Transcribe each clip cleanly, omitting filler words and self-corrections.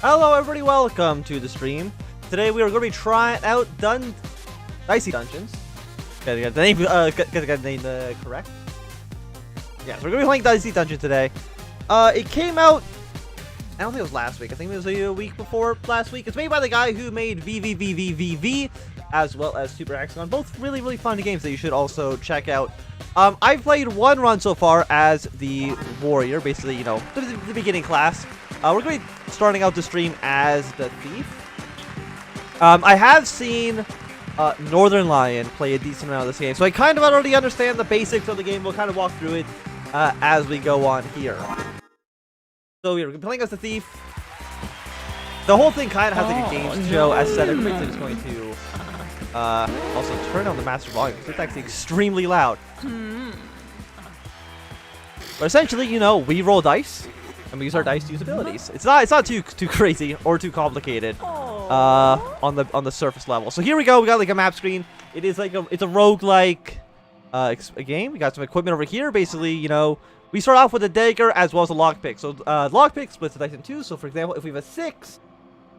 Hello everybody, welcome to the stream. Today we are going to be trying out Dicey Dungeons. Gotta get the name, get the name correct. Yeah, so we're going to be playing Dicey Dungeon today. It came out, I don't think it was last week, I think it was a week before last week. It's made by the guy who made VVVVVV, as well as Super Hexagon. Both really, really fun games that you should also check out. I've played one run so far as the warrior, basically, you know, the beginning class. We're going to be starting out the stream as the thief. I have seen Northern Lion play a decent amount of this game, so I kind of already understand the basics of the game. We'll kind of walk through it as we go on here. So we're playing as the thief. The whole thing kind of has like a games show aesthetic, which is going to also turn on the master volume. It's actually extremely loud. But essentially, you know, we roll dice and we use our dice to use abilities. It's not too crazy or too complicated on the surface level. So here we go. We got like a map screen. It is like it's a roguelike a game. We got some equipment over here. Basically, you know, we start off with a dagger as well as a lockpick. So lockpick splits the dice in two. So for example, if we have a 6,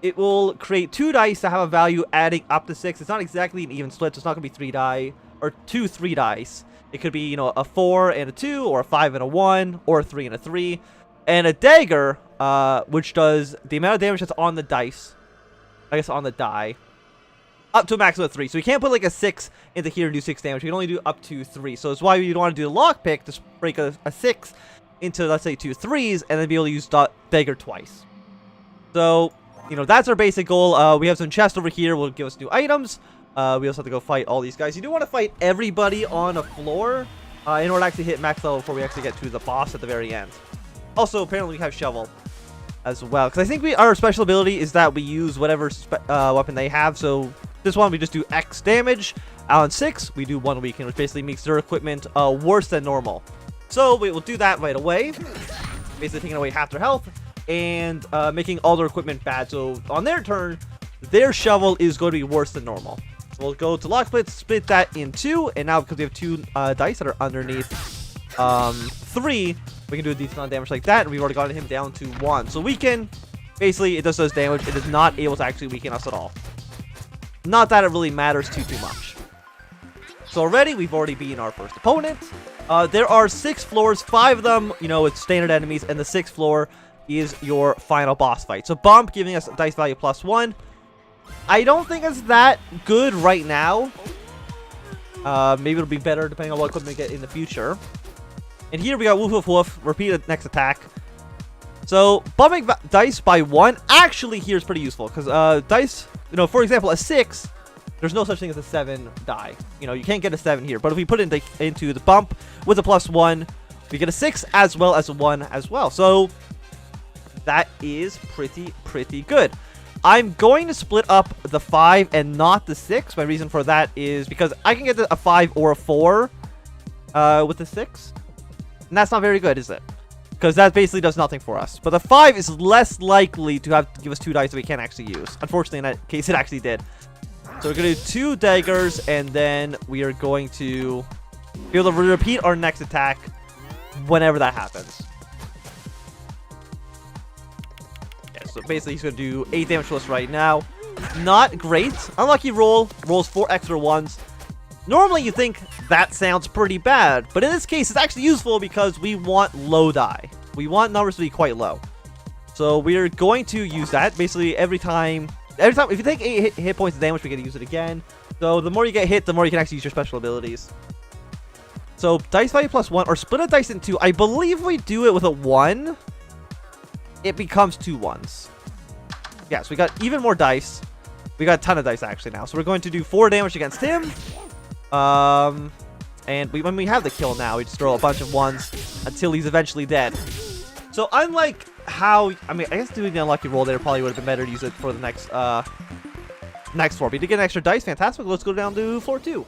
it will create 2 dice that have a value adding up to 6. It's not exactly an even split. So it's not gonna be 3 die or 2 3 dice. It could be, you know, a 4 and a 2, or a 5 and a 1, or a 3 and a 3. And a dagger, which does the amount of damage that's on the dice, I guess on the die, up to a maximum of 3. So you can't put like a 6 into here and do 6 damage. You can only do up to 3. So it's why you don't want to do the lockpick to break a 6 into, let's say, 2 3s, and then be able to use dagger twice. So, you know, that's our basic goal. We have some chests over here. Will give us new items. We also have to go fight all these guys. You do want to fight everybody on a floor in order to actually hit max level before we actually get to the boss at the very end. Also, apparently we have shovel as well, because I think our special ability is that we use whatever weapon they have. So this one we just do X damage. On 6 we do 1 weaken, which basically makes their equipment worse than normal. So we will do that right away, basically taking away half their health and making all their equipment bad. So on their turn, their shovel is going to be worse than normal. We'll go to lock split that in 2, and now because we have 2 dice that are underneath 3, we can do a decent amount of damage like that, and we've already gotten him down to 1. So weaken, basically it just does damage. It is not able to actually weaken us at all. Not that it really matters too much. So already we've already beaten our first opponent. There are 6 floors, 5 of them, you know, it's standard enemies, and the 6th floor is your final boss fight. So bump, giving us dice value +1. I don't think it's that good right now. Maybe it'll be better depending on what equipment we get in the future. And here we got woof woof woof, repeat the next attack. So bumping dice by 1 actually here is pretty useful, because dice, you know, for example, a 6, there's no such thing as a 7 die. You know, you can't get a 7 here. But if we put it into the bump with a +1, we get a 6 as well as a 1 as well. So that is pretty good. I'm going to split up the 5 and not the 6. My reason for that is because I can get a 5 or a 4 with the 6. And that's not very good, is it? Because that basically does nothing for us. But the 5 is less likely to have to give us 2 dice that we can't actually use. Unfortunately, in that case, it actually did. So we're going to do 2 daggers, and then we are going to be able to repeat our next attack whenever that happens. So basically he's going to do 8 damage to us right now. Not great. Unlucky roll. Rolls 4 extra 1s. Normally you think that sounds pretty bad, but in this case it's actually useful because we want low die. We want numbers to be quite low. So we're going to use that basically every time if you take 8 hit points of damage, we get to use it again. So the more you get hit, the more you can actually use your special abilities. So dice value +1, or split a dice in 2. I believe we do it with a 1. It becomes 2 1s. Yeah, so we got even more dice. We got a ton of dice actually now. So we're going to do 4 damage against him. And when we have the kill now, we just throw a bunch of 1s until he's eventually dead. So unlike how, I mean, I guess doing the unlucky roll there probably would have been better to use it for the next floor. But you did get an extra dice, fantastic. Let's go down to floor 2.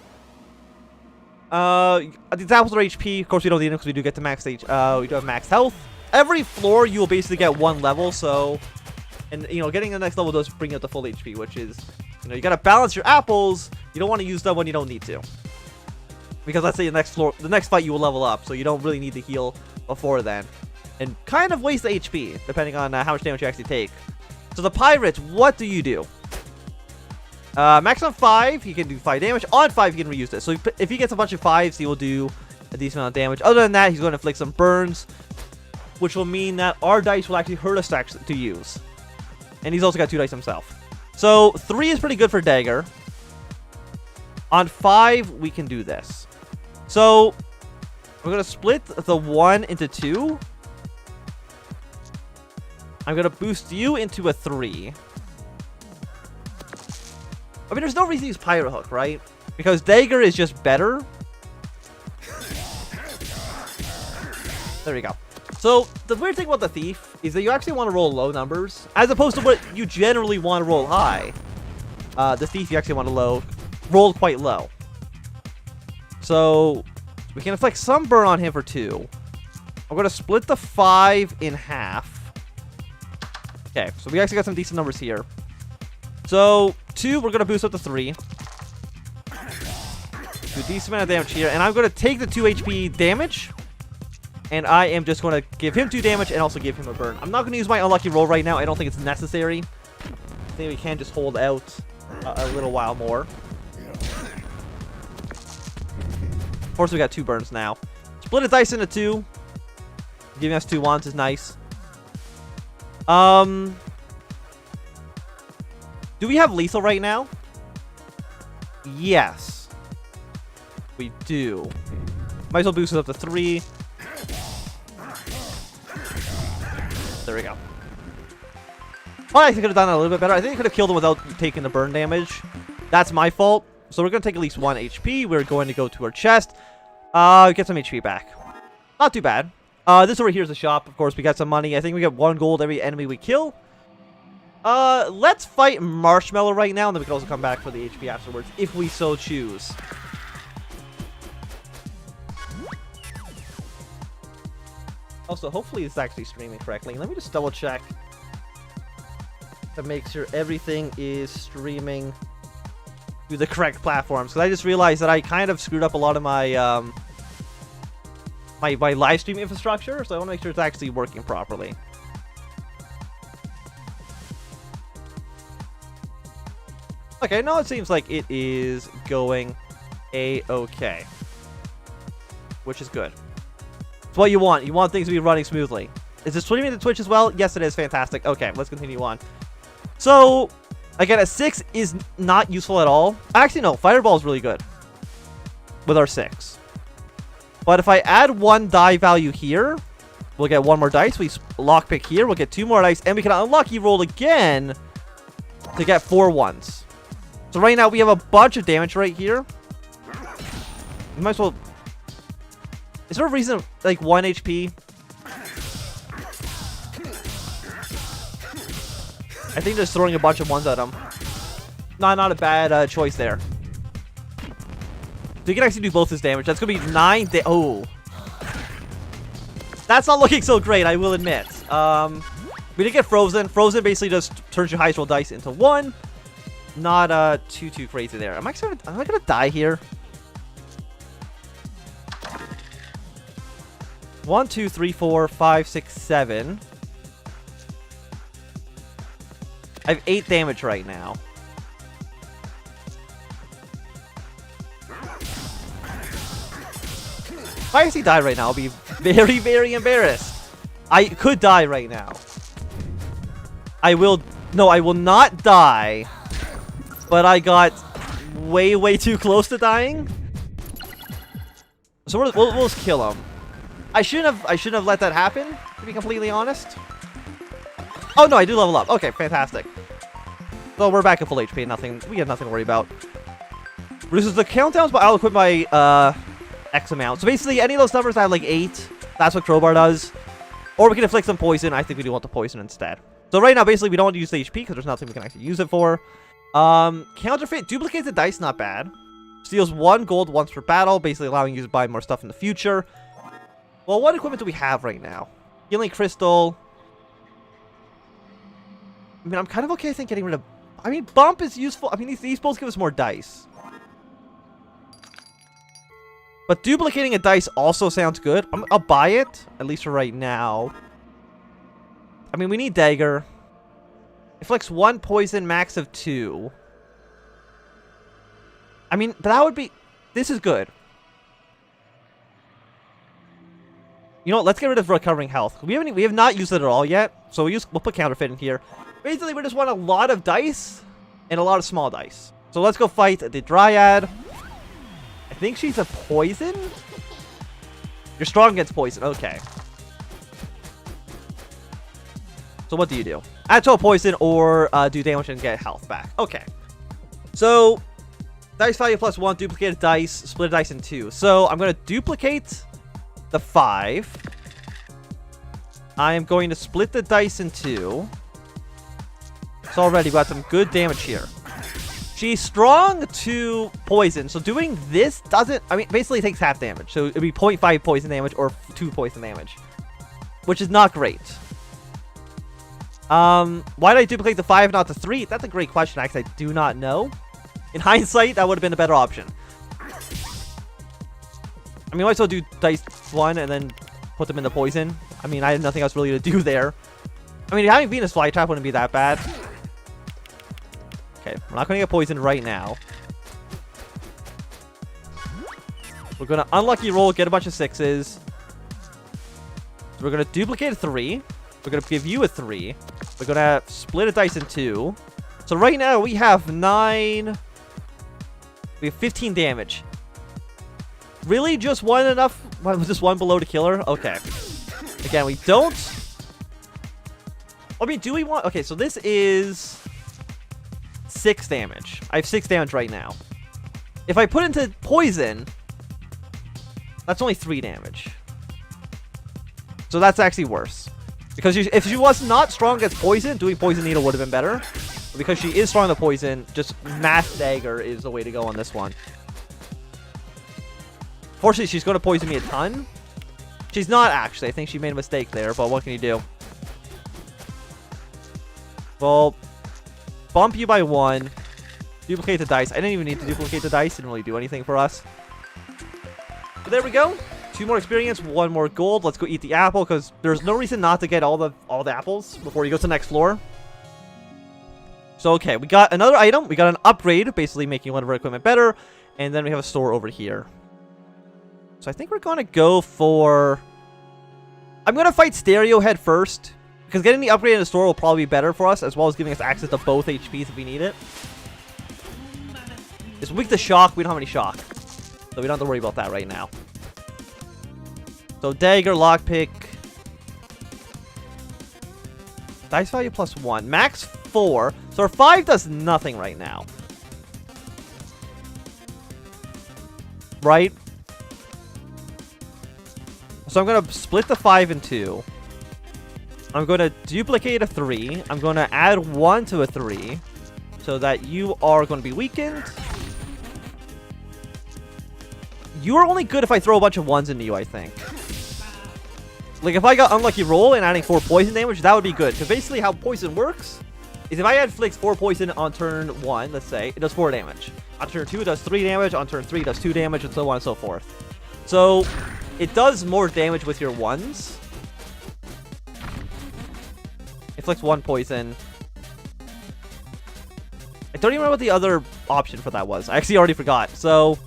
The examples are HP. Of course, we don't need them because we do get to max we do have max health. Every floor you will basically get 1 level, so, and you know, getting the next level does bring up the full HP, which is, you know, you gotta balance your apples. You don't want to use them when you don't need to, because let's say the next fight you will level up, so you don't really need to heal before then, and kind of waste the HP depending on how much damage you actually take. So the pirate, what do you do? Max on 5, he can do 5 damage. On 5, he can reuse this. So if he gets a bunch of 5s, he will do a decent amount of damage. Other than that, he's going to inflict some burns, which will mean that our dice will actually hurt us to use. And he's also got 2 dice himself. So 3 is pretty good for dagger. On 5, we can do this. So we're going to split the 1 into 2. I'm going to boost you into a 3. I mean, there's no reason to use Pirate Hook, right? Because dagger is just better. There we go. So the weird thing about the thief is that you actually want to roll low numbers, as opposed to what you generally want to roll high. The thief, you actually want to roll quite low. So we can inflict some burn on him for 2. I'm going to split the 5 in half. Okay, so we actually got some decent numbers here. So 2, we're going to boost up to 3. Do a decent amount of damage here, and I'm going to take the 2 HP damage. And I am just going to give him 2 damage and also give him a burn. I'm not going to use my unlucky roll right now. I don't think it's necessary. I think we can just hold out a little while more. Of course, we got 2 burns now. Split a dice into 2. Giving us 2 wands is nice. Do we have lethal right now? Yes. We do. Might as well boost it up to 3. There we go. Well, I think I could have done that a little bit better. I think I could have killed him without taking the burn damage. That's my fault. So we're going to take at least 1 HP. We're going to go to our chest. Get some HP back. Not too bad. This over here is the shop. Of course, we got some money. I think we get 1 gold every enemy we kill. Let's fight Marshmallow right now, and then we can also come back for the HP afterwards, if we so choose. Also, hopefully it's actually streaming correctly. Let me just double check to make sure everything is streaming to the correct platforms. Because I just realized that I kind of screwed up a lot of my my live stream infrastructure, so I want to make sure it's actually working properly. Okay, no, it seems like it is going a-okay, which is good. It's what you want. You want things to be running smoothly. Is it streaming to Twitch as well? Yes, it is. Fantastic. Okay, let's continue on. So, again, a 6 is not useful at all. Actually, no. Fireball is really good with our 6. But if I add 1 die value here, we'll get 1 more dice. We lockpick here. We'll get 2 more dice. And we can unlucky roll again to get 4 ones. So right now, we have a bunch of damage right here. We might as well... Is there a reason, like, 1 HP? I think just throwing a bunch of ones at him. No, not a bad choice there. So you can actually do both his damage. That's going to be 9 oh. That's not looking so great, I will admit. We did get Frozen. Frozen basically just turns your highest roll dice into 1. Not too crazy there. Am I going to die here? 1, 2, 3, 4, 5, 6, 7. I have 8 damage right now. If I actually die right now, I'll be very, very embarrassed. I could die right now. No, I will not die. But I got way too close to dying. So we'll just kill him. I shouldn't have let that happen, to be completely honest. Oh no, I do level up. Okay, fantastic. So we're back at full HP. We have nothing to worry about. Reduces the countdowns, but I'll equip my X amount. So basically, any of those numbers I have like 8. That's what Crowbar does. Or we can inflict some poison. I think we do want the poison instead. So right now, basically, we don't want to use the HP because there's nothing we can actually use it for. Counterfeit duplicates the dice, not bad. Steals 1 gold once per battle, basically allowing you to buy more stuff in the future. Well, what equipment do we have right now? Healing Crystal. I mean, I'm kind of okay, I think, getting rid of... I mean, Bump is useful. I mean, these both give us more dice. But duplicating a dice also sounds good. I'll buy it, at least for right now. I mean, we need Dagger. Inflicts 1 poison, max of 2. I mean, but that would be... This is good. You know what? Let's get rid of recovering health. We have not used it at all yet, so we'll put counterfeit in here. Basically, we just want a lot of dice and a lot of small dice. So let's go fight the Dryad. I think she's a poison? You're strong against poison. Okay. So what do you do? Add to a poison or do damage and get health back. Okay. So, dice value +1, duplicate dice, split a dice in 2. So, I'm going to duplicate the 5. I am going to split the dice in 2. So already we got some good damage here. She's strong to poison, so doing this doesn't... I mean, basically it takes half damage. So it'd be 0.5 poison damage or 2 poison damage, which is not great. Why did I duplicate the 5, not the 3? That's a great question, actually. I do not know. In hindsight, that would have been a better option. I mean, I might as well do dice 1 and then put them in the poison. I mean, I had nothing else really to do there. I mean, having Venus Flytrap wouldn't be that bad. Okay, we're not going to get poisoned right now. We're going to unlucky roll, get a bunch of 6s. We're going to duplicate a 3. We're going to give you a 3. We're going to split a dice in 2. So right now we have 9. We have 15 damage. Really? Just one enough? Was this one below to kill her? Okay. Again, we don't... I mean, do we want... Okay, so this is 6 damage. I have 6 damage right now. If I put into poison, that's only 3 damage. So that's actually worse. Because if she was not strong against poison, doing Poison Needle would have been better. But because she is strong to poison, just Mass Dagger is the way to go on this one. Fortunately, she's going to poison me a ton. She's not, actually. I think she made a mistake there, but what can you do? Well, bump you by 1. Duplicate the dice. I didn't even need to duplicate the dice. Didn't really do anything for us. But there we go. 2 more experience, 1 more gold. Let's go eat the apple, because there's no reason not to get all the apples before you go to the next floor. So, okay. We got another item. We got an upgrade, basically making one of our equipment better. And then we have a store over here. So I think we're going to go for... I'm going to fight Stereo Head first. Because getting the upgrade in the store will probably be better for us, as well as giving us access to both HPs if we need it. It's weak to shock. We don't have any shock. So we don't have to worry about that right now. So dagger, lockpick. Dice value +1. Max 4. So our 5 does nothing right now. Right? So I'm going to split the 5 in 2. I'm going to duplicate a 3. I'm going to add 1 to a 3. So that you are going to be weakened. You are only good if I throw a bunch of 1s into you, I think. Like, if I got unlucky roll and adding 4 poison damage, that would be good. Because basically how poison works is if I add inflicts 4 poison on turn 1, let's say, it does 4 damage. On turn 2, it does 3 damage. On turn 3, it does 2 damage, and so on and so forth. So... it does more damage with your 1s. Inflicts 1 poison. I don't even know what the other option for that was. I actually already forgot. So,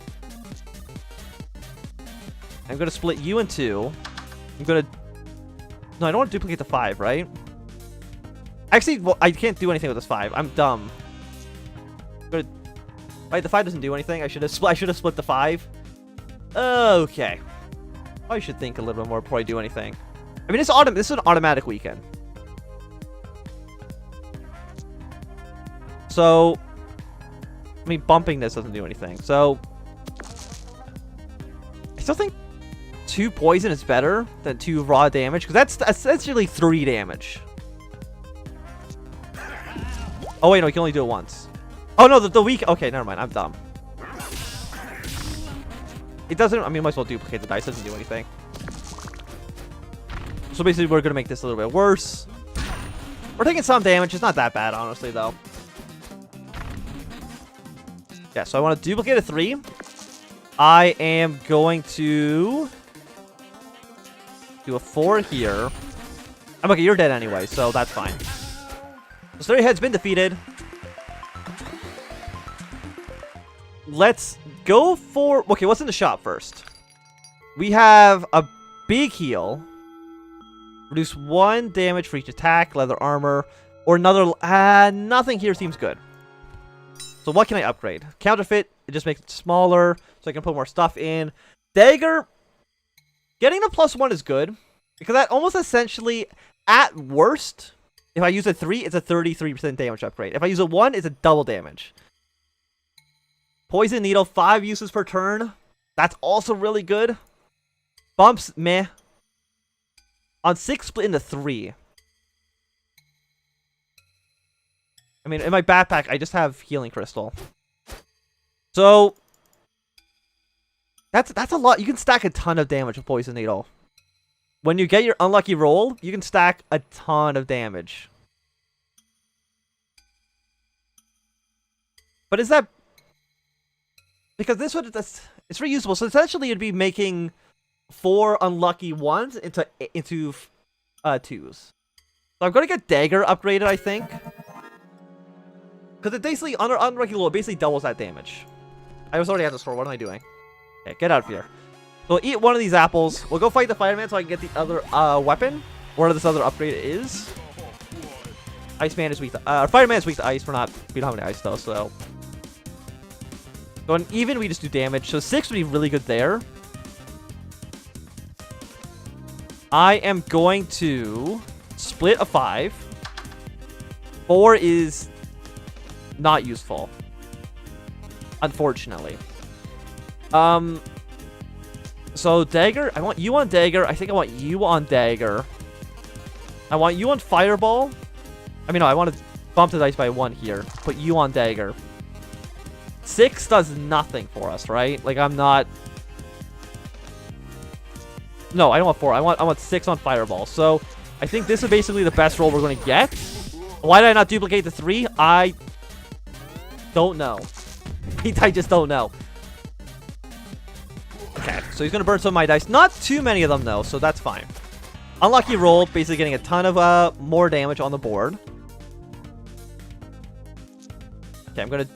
I'm going to split you in 2. I'm going to... No, I don't want to duplicate the 5, right? Actually, well, I can't do anything with this 5. I'm dumb. Right, the 5 doesn't do anything. I should have split the 5. Okay. I should think a little bit more before I do anything. I mean, this is an automatic weekend. So, I mean, bumping this doesn't do anything. So, I still think 2 poison is better than 2 raw damage, because that's essentially 3 damage. Oh, wait, no, you can only do it once. Oh, no, the weak... Okay, never mind. I'm dumb. It doesn't... I mean, might as well duplicate the dice. Doesn't do anything. So basically, we're going to make this a little bit worse. We're taking some damage. It's not that bad, honestly, though. Yeah, so I want to duplicate a 3. I am going to do a 4 here. I'm okay, you're dead anyway, so that's fine. Starry Head's been defeated. Let's go for... Okay, what's in the shop first? We have a big heal. Reduce 1 damage for each attack, leather armor, or another... nothing here seems good. So what can I upgrade? Counterfeit, it just makes it smaller, so I can put more stuff in. Dagger, getting the +1 is good, because that almost essentially, at worst, if I use a 3, it's a 33% damage upgrade. If I use a 1, it's a double damage. Poison Needle, 5 uses per turn. That's also really good. Bumps, meh. On 6, split into 3. I mean, in my backpack, I just have Healing Crystal. So, that's a lot. You can stack a ton of damage with Poison Needle. When you get your unlucky roll, you can stack a ton of damage. But is that... Because this would... It's reusable, so essentially you'd be making 4 unlucky 1s into 2s. So I'm going to get Dagger upgraded, I think. Because it basically, under unlucky roll, it basically doubles that damage. I was already at the store. What am I doing? Okay, get out of here. So we'll eat one of these apples. We'll go fight the fireman so I can get the other weapon. Whatever this other upgrade is. Iceman is weak to... Fireman is weak to ice. We don't have any ice though, so... So on even, we just do damage. So 6 would be really good there. I am going to split a 5. 4 is not useful, unfortunately. So Dagger, I want you on Dagger. I think I want you on Dagger. I want you on Fireball. I mean, no, I want to bump the dice by 1 here. Put you on Dagger. 6 does nothing for us, right? Like, I'm not... No, I don't want 4. I want 6 on Fireball. So, I think this is basically the best roll we're going to get. Why did I not duplicate the 3? I don't know. I just don't know. Okay, so he's going to burn some of my dice. Not too many of them, though, so that's fine. Unlucky roll, basically getting a ton of more damage on the board. Okay, I'm going to...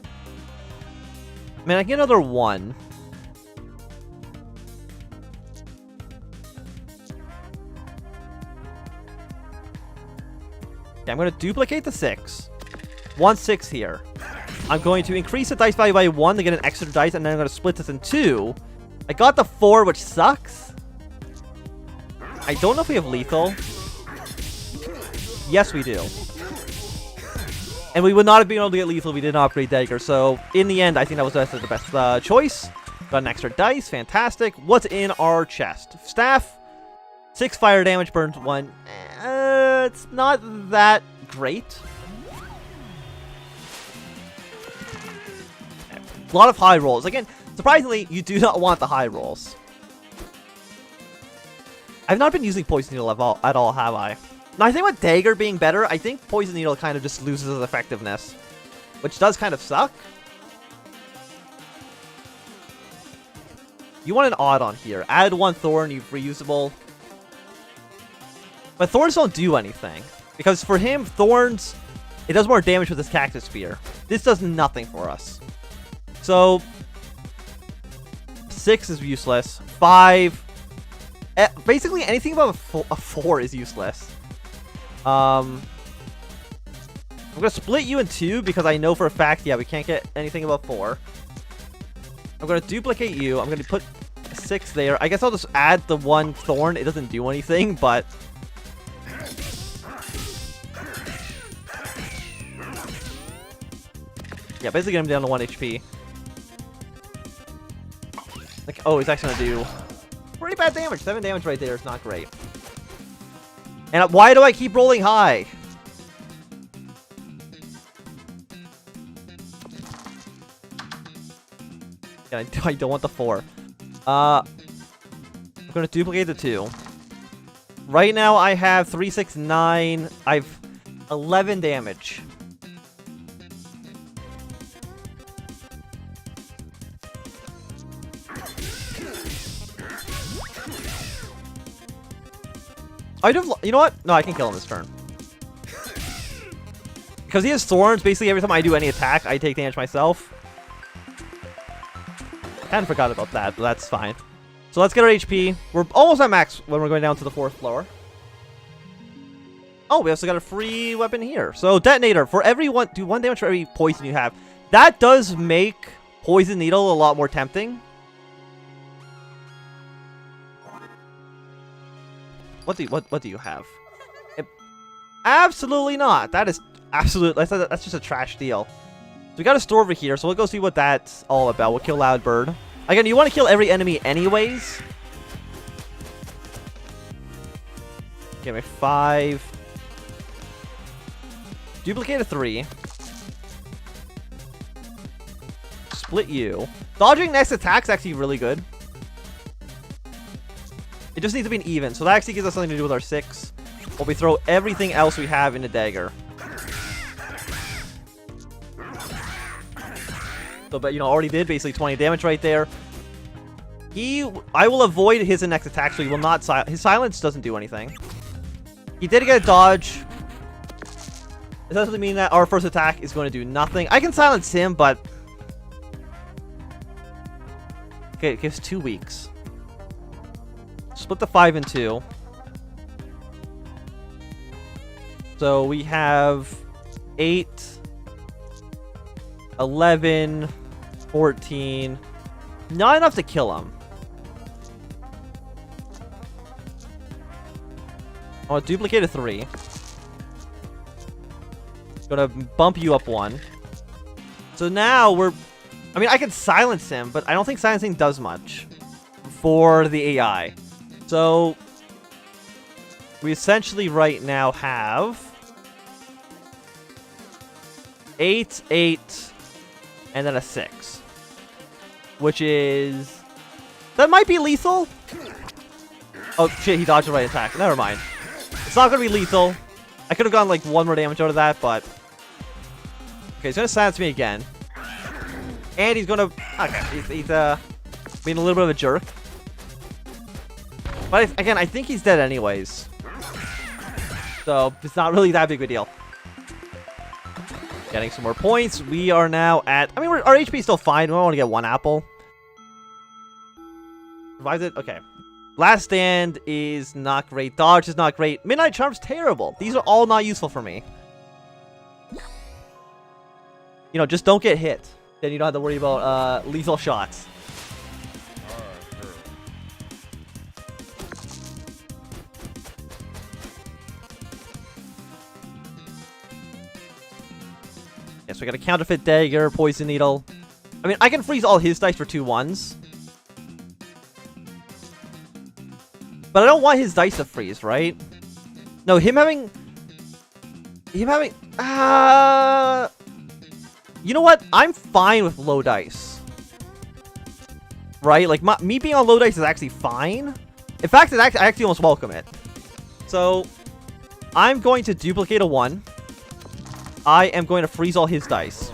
Man, I can get another 1. Okay, I'm going to duplicate the 6. 1 6 here. I'm going to increase the dice value by 1 to get an extra dice, and then I'm going to split this in 2. I got the 4, which sucks. I don't know if we have lethal. Yes, we do. And we would not have been able to get lethal if we did not upgrade Dagger. So, in the end, I think that was the best choice. Got an extra dice. Fantastic. What's in our chest? Staff. 6 fire damage, burns 1. It's not that great. A lot of high rolls. Again, surprisingly, you do not want the high rolls. I've not been using Poison Needle at all, have I? Now, I think with Dagger being better, I think Poison Needle kind of just loses its effectiveness. Which does kind of suck. You want an odd on here. Add 1 Thorn, you've reusable. But Thorns don't do anything. Because for him, Thorns, it does more damage with his Cactus Spear. This does nothing for us. So, 6 is useless. 5. Basically, anything above a 4 is useless. I'm going to split you in 2 because I know for a fact, yeah, we can't get anything above 4. I'm going to duplicate you. I'm going to put 6 there. I guess I'll just add the 1 Thorn. It doesn't do anything, but... Yeah, basically get him down to 1 HP. Like, oh, he's actually going to do pretty bad damage. 7 damage right there is not great. And why do I keep rolling high? Yeah, I don't want the 4. I'm going to duplicate the 2. Right now, I have 3, 6, 9. I've 11 damage. You know what? No, I can kill him this turn. because he has thorns, basically every time I do any attack, I take damage myself. Kind of forgot about that, but that's fine. So let's get our HP. We're almost at max when we're going down to the 4th floor. Oh, we also got a free weapon here. So detonator, for every one, do 1 damage for every poison you have. That does make poison needle a lot more tempting. What do you have? Absolutely not. That is that's just a trash deal. So we got a store over here, so we'll go see what that's all about. We'll kill Loudbird. Again, you want to kill every enemy anyways. Give me 5. Duplicate a 3. Split you. Dodging next attack's actually really good. It just needs to be an even, so that actually gives us something to do with our 6. While we throw everything else we have in a dagger. So, but you know, already did basically 20 damage right there. I will avoid his next attack, so he will not his silence doesn't do anything. He did get a dodge. It doesn't mean that our first attack is going to do nothing. I can silence him, but okay, it gives 2 weeks. Split the 5 in 2. So we have 8, 11, 14. Not enough to kill him. I'll duplicate a 3. Gonna bump you up 1. So now I mean, I can silence him, but I don't think silencing does much for the AI. So we essentially right now have 8, 8, and then a 6. Which is... That might be lethal. Oh, shit, he dodged the right attack. Never mind. It's not going to be lethal. I could have gotten, like, 1 more damage out of that, but... Okay, he's going to silence me again. And he's going to... Okay, he's being a little bit of a jerk. But, again, I think he's dead anyways. So, it's not really that big of a deal. Getting some more points. We are now at... I mean, our HP is still fine. We only want to get 1 apple. Revives it? Okay. Last Stand is not great. Dodge is not great. Midnight Charm's terrible. These are all not useful for me. You know, just don't get hit. Then you don't have to worry about lethal shots. Yes, we got a counterfeit dagger, poison needle. I mean, I can freeze all his dice for 2 1s. But I don't want his dice to freeze, right? No, him having... You know what? I'm fine with low dice. Right? Like, me being on low dice is actually fine. In fact, I actually almost welcome it. So, I'm going to duplicate a 1. I am going to freeze all his dice.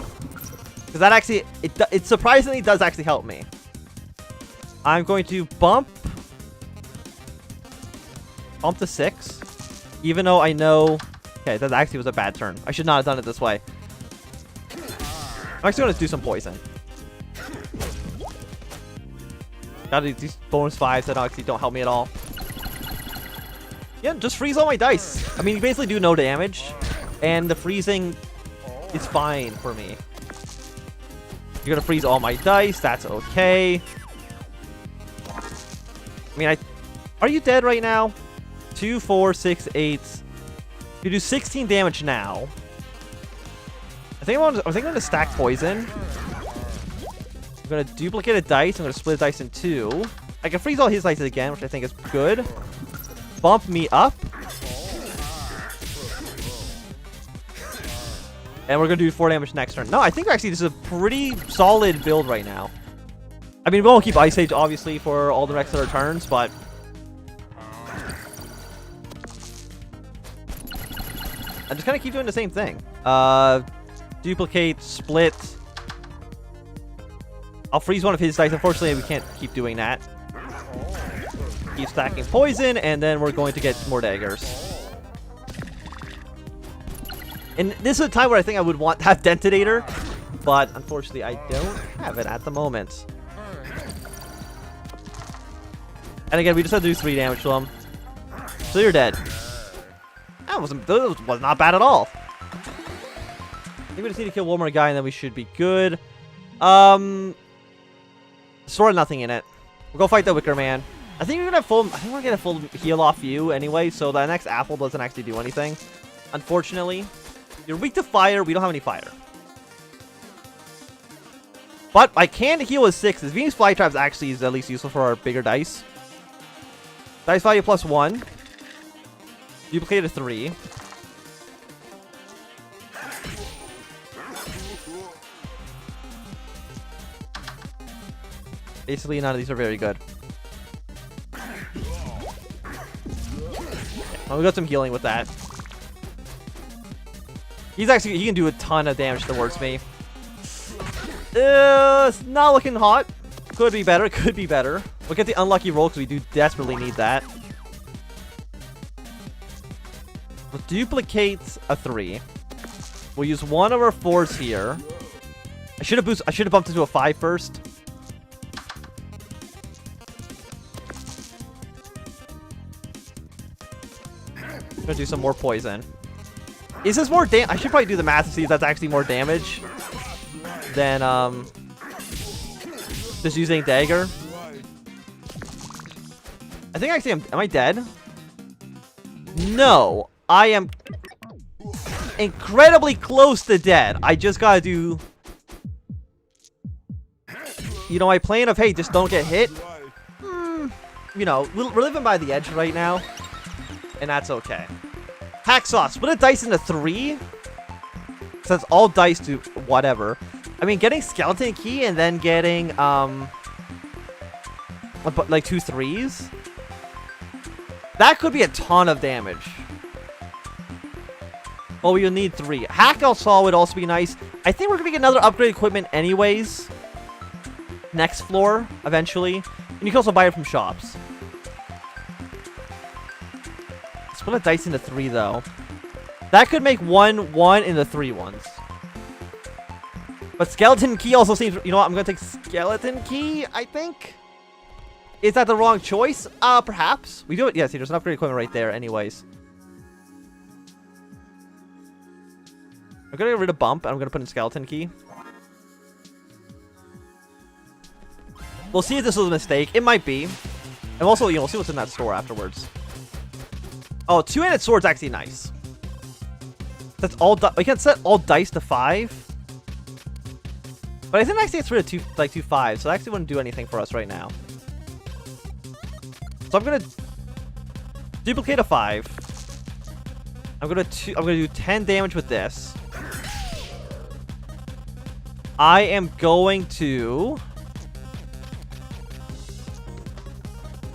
Because that actually... It surprisingly does actually help me. I'm going to bump to 6. Even though I know... Okay, that actually was a bad turn. I should not have done it this way. I'm actually going to do some poison. Got these bonus 5s that actually don't help me at all. Yeah, just freeze all my dice. I mean, you basically do no damage. And the freezing is fine for me. You're going to freeze all my dice. That's okay. I mean, are you dead right now? 2, 4, 6, 8. You do 16 damage now. I think I'm going to stack poison. I'm going to duplicate a dice. I'm going to split a dice in 2. I can freeze all his dice again, which I think is good. Bump me up. And we're going to do 4 damage next turn. No, I think actually this is a pretty solid build right now. I mean, we won't keep Ice Age, obviously, for all the next other turns, but... I just kind of keep doing the same thing. Duplicate, split. I'll freeze one of his dice. Unfortunately, we can't keep doing that. Keep stacking poison, and then we're going to get more daggers. And this is a time where I think I would want to have Detonator, but unfortunately I don't have it at the moment. And again, we just have to do 3 damage to him. So you're dead. That was not bad at all. I think we just need to kill one more guy and then we should be good. Sword, nothing in it. We'll go fight the Wicker Man. I think we're gonna get a full heal off you anyway, so the next apple doesn't actually do anything. Unfortunately. You're weak to fire, we don't have any fire. But I can heal with 6. This Venus Flytrap actually is at least useful for our bigger dice. Dice value +1. Duplicate a 3. Basically, none of these are very good. Well, we got some healing with that. He can do a ton of damage towards me. It's not looking hot. Could be better, could be better. We'll get the unlucky roll because we do desperately need that. We'll duplicate a 3. We'll use one of our 4s here. I should have bumped into a 5 first. I'm gonna do some more poison. Is this more I should probably do the math to see if that's actually more damage than just using dagger. I think actually am I dead? No, I am incredibly close to dead. I just gotta do, you know, my plan of, hey, just don't get hit. You know, we're living by the edge right now, and that's okay. Hacksaw, split a dice into 3. Since all dice do whatever. I mean, getting skeleton key and then getting like 2 3s. That could be a ton of damage. Oh, you'll need 3. Hacksaw would also be nice. I think we're gonna get another upgrade equipment anyways. Next floor, eventually. And you can also buy it from shops. Split a dice into 3 though. That could make 1 1 into 3 ones. But skeleton key also seems, you know what, I'm gonna take skeleton key, I think. Is that the wrong choice? Perhaps. We do it, yes, there's an upgrade equipment right there anyways. I'm gonna get rid of bump and I'm gonna put in skeleton key. We'll see if this was a mistake. It might be. And also, you know, we'll see what's in that store afterwards. Oh, 2-handed sword's actually nice. That's all. We can set all dice to 5. But I think actually it's rid of 2 5s, so that actually wouldn't do anything for us right now. So I'm gonna duplicate a 5. I'm gonna do 10 damage with this. I am going to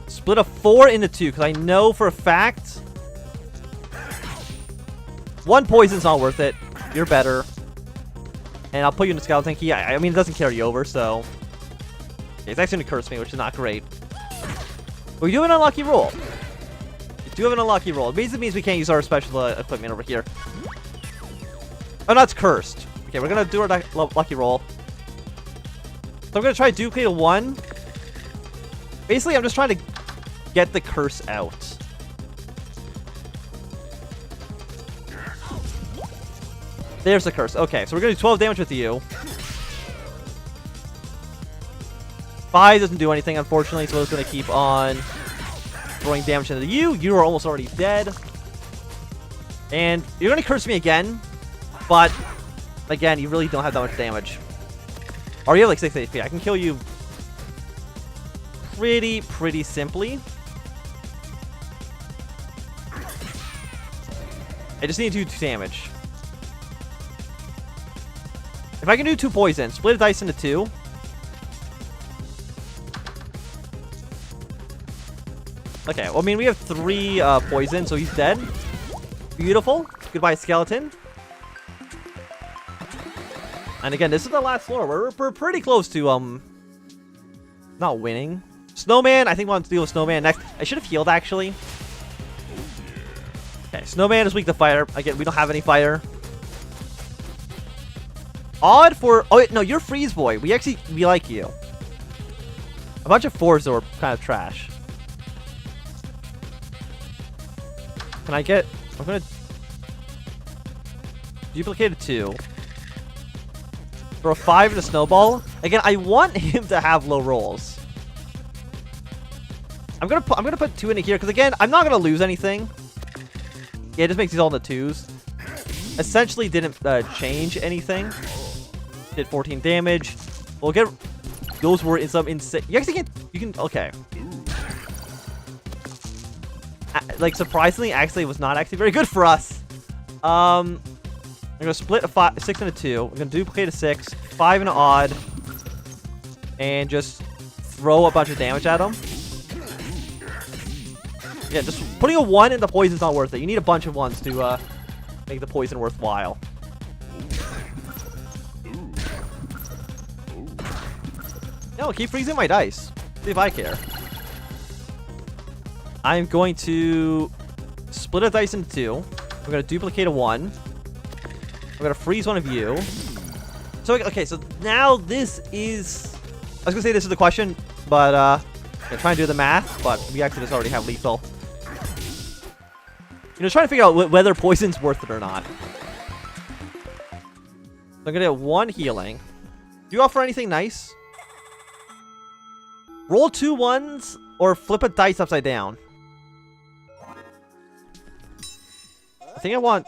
split a 4 into 2 because I know for a fact 1 poison's not worth it. You're better. And I'll put you in the skeleton key. I mean, it doesn't carry over, so it's actually gonna curse me, which is not great. But we do have an unlucky roll. We do have an unlucky roll. It basically means we can't use our special equipment over here. Oh, no, it's cursed. Okay, we're gonna do our lucky roll. So I'm gonna try to duplicate a 1. Basically, I'm just trying to get the curse out. There's the curse. Okay, so we're gonna do 12 damage with you. 5 doesn't do anything, unfortunately, so it's gonna keep on throwing damage into you. You are almost already dead. And you're gonna curse me again, but again, you really don't have that much damage. Or you have like 6 HP. I can kill you pretty simply. I just need to do 2 damage. If I can do 2 poison, split a dice into 2. Okay, well, I mean, we have 3 poison, so he's dead. Beautiful. Goodbye, skeleton. And again, this is the last floor. We're pretty close to, not winning. Snowman, I think we want to deal with Snowman next. I should have healed, actually. Okay, Snowman is weak to fire. Again, we don't have any fire. Odd for... Oh, wait, no, you're Freeze Boy. We like you. A bunch of 4s that were kind of trash. Can I get... I'm going to... Duplicate a 2. Throw a 5 in a snowball. Again, I want him to have low rolls. I'm gonna put 2 in here, because again, I'm not gonna lose anything. Yeah, it just makes these all into 2s. Essentially didn't change anything. Did 14 damage. We'll get... Those were in some insane... You actually can't... You can... Okay. Like, surprisingly, actually, it was not actually very good for us. I'm going to split a 6 and a 2. I'm going to duplicate a 6. 5 and an odd. And just throw a bunch of damage at him. Yeah, just putting a 1 in the poison's not worth it. You need a bunch of 1s to make the poison worthwhile. No, keep freezing my dice. See if I care. I'm going to split a dice into 2. I'm going to duplicate a 1. I'm going to freeze one of you. So, okay, so now this is... I was going to say this is the question, but I'm trying to do the math, but we actually just already have lethal. You know, trying to figure out whether poison's worth it or not. So I'm going to get 1 healing. Do you offer anything nice? Roll 2 1s or flip a dice upside down. I think I want...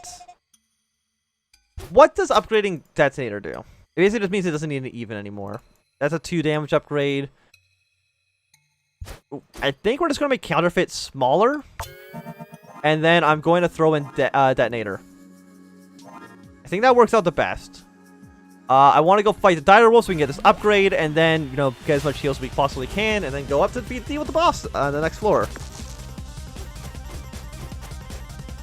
What does upgrading detonator do? It basically just means it doesn't need an even anymore. That's a 2 damage upgrade. I think we're just going to make counterfeit smaller. And then I'm going to throw in detonator. I think that works out the best. I want to go fight the dire wolf so we can get this upgrade, and then, you know, get as much heals as we possibly can, and then go up to deal with the boss on the next floor.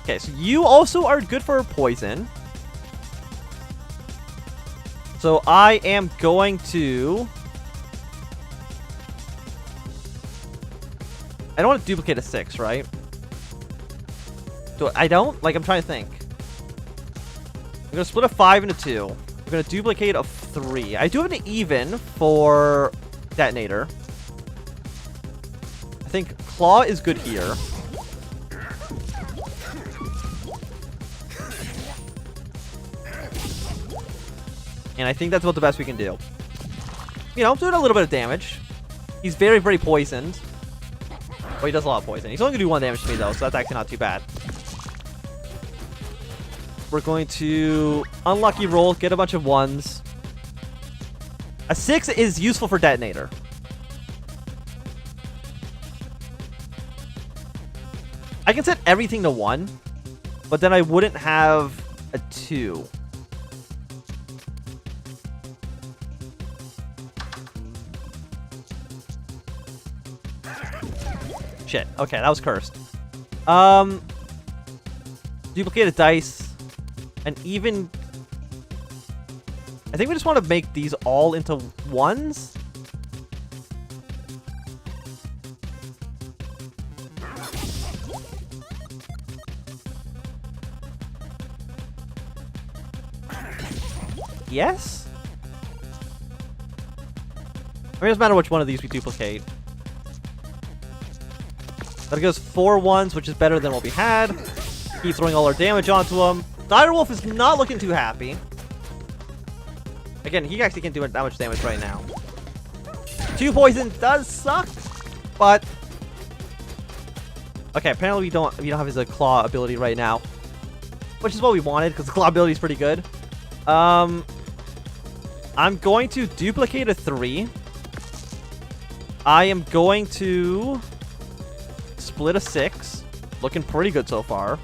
Okay, so you also are good for poison. So I am going to... I don't want to duplicate a 6, right? I don't? Like, I'm trying to think. I'm going to split a 5 into 2. I'm going to duplicate a 3. I do have an even for detonator. I think claw is good here. And I think that's about the best we can do. You know, doing a little bit of damage. He's very, very poisoned. Oh, he does a lot of poison. He's only going to do 1 damage to me, though, so that's actually not too bad. We're going to unlucky roll, get a bunch of 1s. A 6 is useful for detonator. I can set everything to 1, but then I wouldn't have a 2. Shit. Okay, that was cursed. Duplicate a dice. And even... I think we just want to make these all into 1s. Yes? I mean, it doesn't matter which one of these we duplicate. That goes 4 1s, which is better than what we had. Keep throwing all our damage onto him. Direwolf is not looking too happy. Again, he actually can't do that much damage right now. 2 poison does suck, but okay. Apparently, we don't have his claw ability right now, which is what we wanted because the claw ability is pretty good. I'm going to duplicate a 3. I am going to split a 6. Looking pretty good so far.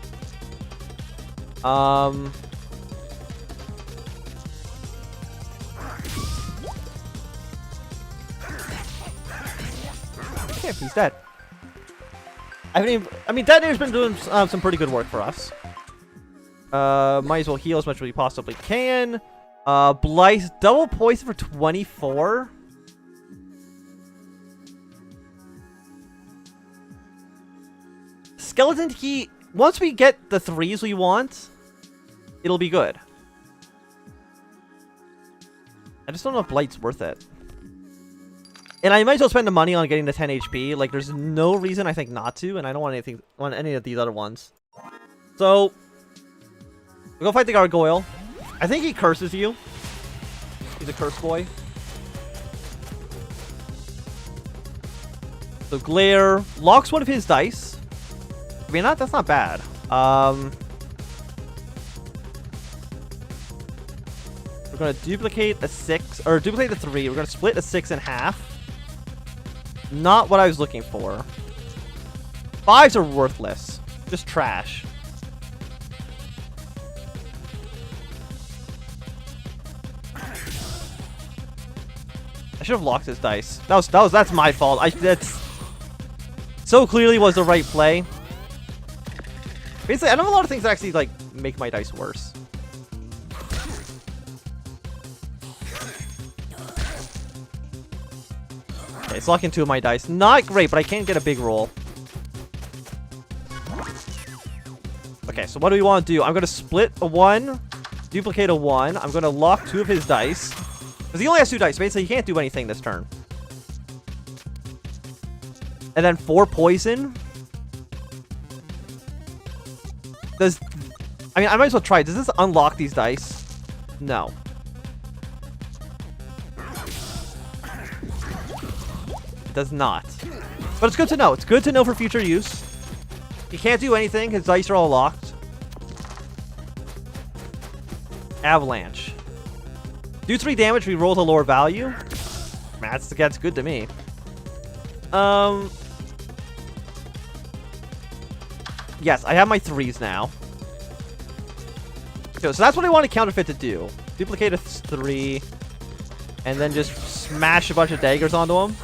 Okay, he's dead. I mean, Detonator's been doing some pretty good work for us. Might as well heal as much as we possibly can. Blythe, double poison for 24. Skeleton, once we get the 3s we want, it'll be good. I just don't know if Blight's worth it. And I might as well spend the money on getting the 10 HP. Like, there's no reason I think not to, and I don't want any of these other ones. So, we go fight the gargoyle. I think he curses you. He's a curse boy. So glare locks one of his dice. I mean, that's not bad. We're gonna duplicate a 6 or duplicate the 3. We're gonna split a 6 in half. Not what I was looking for. 5s are worthless. Just trash. I should have locked his dice. That's my fault. That's so clearly was the right play. Basically, I know a lot of things that actually like make my dice worse. Okay, it's locking 2 of my dice. Not great, but I can't get a big roll. Okay, so what do we want to do? I'm going to split a 1, duplicate a 1. I'm going to lock 2 of his dice. Because he only has 2 dice. Basically, he can't do anything this turn. And then 4 poison. I mean, I might as well try. Does this unlock these dice? No. It does not. But it's good to know. It's good to know for future use. He can't do anything. His dice are all locked. Avalanche. Do 3 damage. We roll to lower value. That's good to me. Yes, I have my 3s now. Okay, so that's what I want to counterfeit to do. Duplicate a 3. And then just smash a bunch of daggers onto him.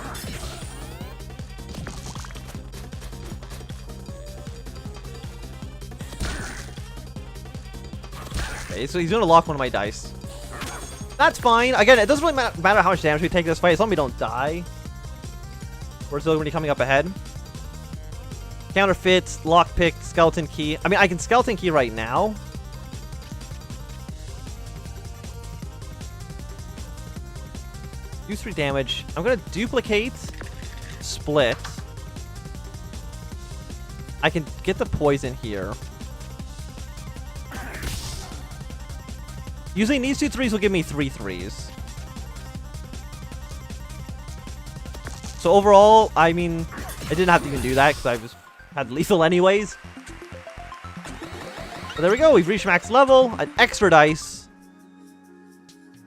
Okay, so he's going to lock one of my dice. That's fine. Again, it doesn't really matter how much damage we take this fight, as long as we don't die. We're still going to be coming up ahead. Counterfeit, lockpick, skeleton key. I mean, I can skeleton key right now. Use 3 damage. I'm going to duplicate, split. I can get the poison here. Using these 2 3s will give me 3 3s. So overall, I mean, I didn't have to even do that because I just had lethal anyways. But there we go. We've reached max level. An extra dice.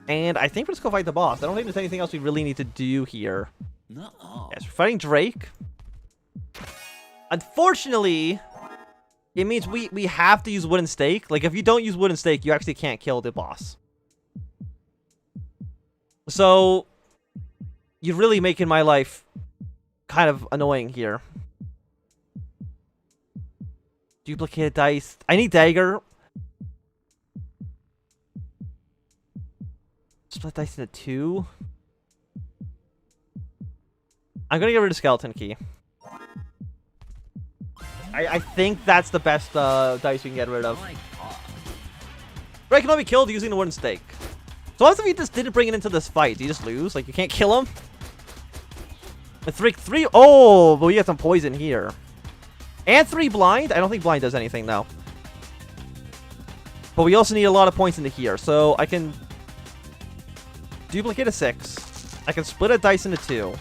And I think we're just going to fight the boss. I don't think there's anything else we really need to do here. No. Yes, we're fighting Drake. Unfortunately, it means we have to use wooden stake. Like, if you don't use wooden stake, you actually can't kill the boss. So, you're really making my life kind of annoying here. Duplicate dice. I need dagger. Split dice into 2. I'm gonna get rid of skeleton key. I think that's the best dice we can get rid of. Ray can only be killed using the wooden stake. So what if you just didn't bring it into this fight? Do you just lose? Like, you can't kill him? And 3... Oh, but we get some poison here. And 3 blind? I don't think blind does anything, though. But we also need a lot of points into here. So I can duplicate a 6. I can split a dice into 2.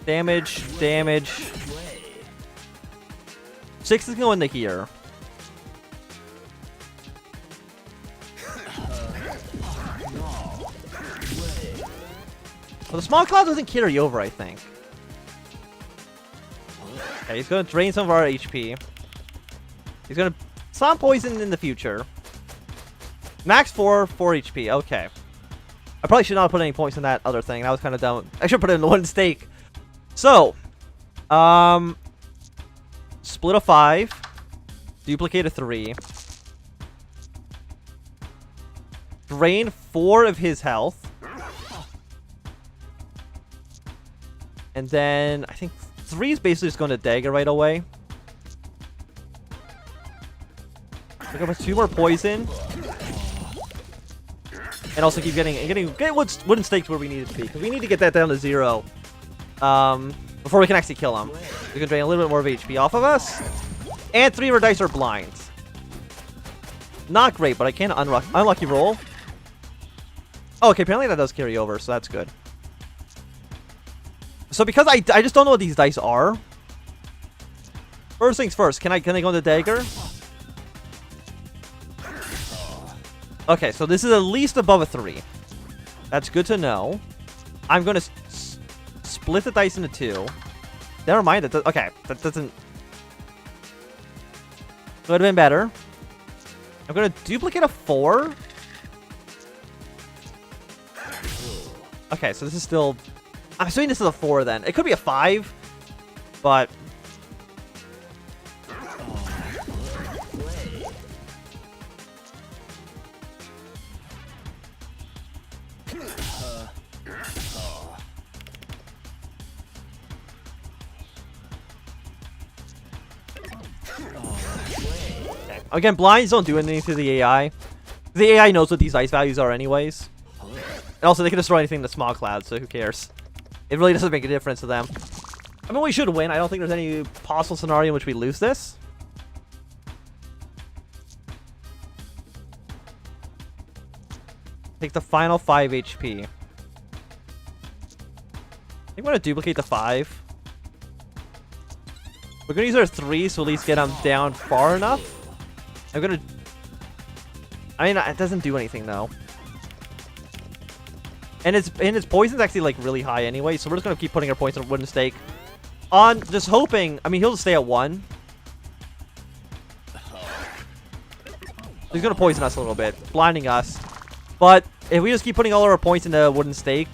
Damage, damage. 6 is going into here. Well, the small cloud doesn't carry over, I think. Okay, he's going to drain some of our HP. He's going to stomp poison in the future. Max 4 HP. Okay. I probably should not put any points in that other thing. That was kind of dumb. I should put it in the one stake. So, split a 5. Duplicate a 3. Drain 4 of his health. And then, I think 3 is basically just going to dagger right away. Pick up 2 more poison. And also keep getting wooden stakes where we need it to be. Because we need to get that down to 0. Before we can actually kill him. We can drain a little bit more of HP off of us. And 3 of our dice are blind. Not great, but I can unlucky roll. Oh, okay, apparently that does carry over, so that's good. So because I just don't know what these dice are. First things first, can I go into dagger? Okay, so this is at least above a 3. That's good to know. I'm gonna split the dice into 2. Never mind. Okay, that doesn't. Would have been better. I'm gonna duplicate a 4. Okay, so this is still. I'm assuming this is a 4 then. It could be a 5, but. Again, blinds don't do anything to the AI. The AI knows what these dice values are anyways. And also, they can destroy anything in the small cloud, so who cares? It really doesn't make a difference to them. I mean, we should win. I don't think there's any possible scenario in which we lose this. Take the final 5 HP. I think I'm going to duplicate the 5. We're going to use our 3, so at least get them down far enough. I'm gonna. I mean, it doesn't do anything though, and its poison's actually like really high anyway. So we're just gonna keep putting our points on wooden stake, on just hoping. I mean, he'll just stay at 1. He's gonna poison us a little bit, blinding us. But if we just keep putting all our points into wooden stake,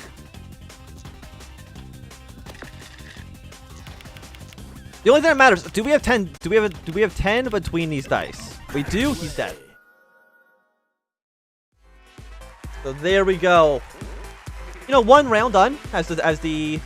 the only thing that matters: do we have 10? Do we have 10 between these dice? We do. He's dead. So there we go. You know, 1 round done as the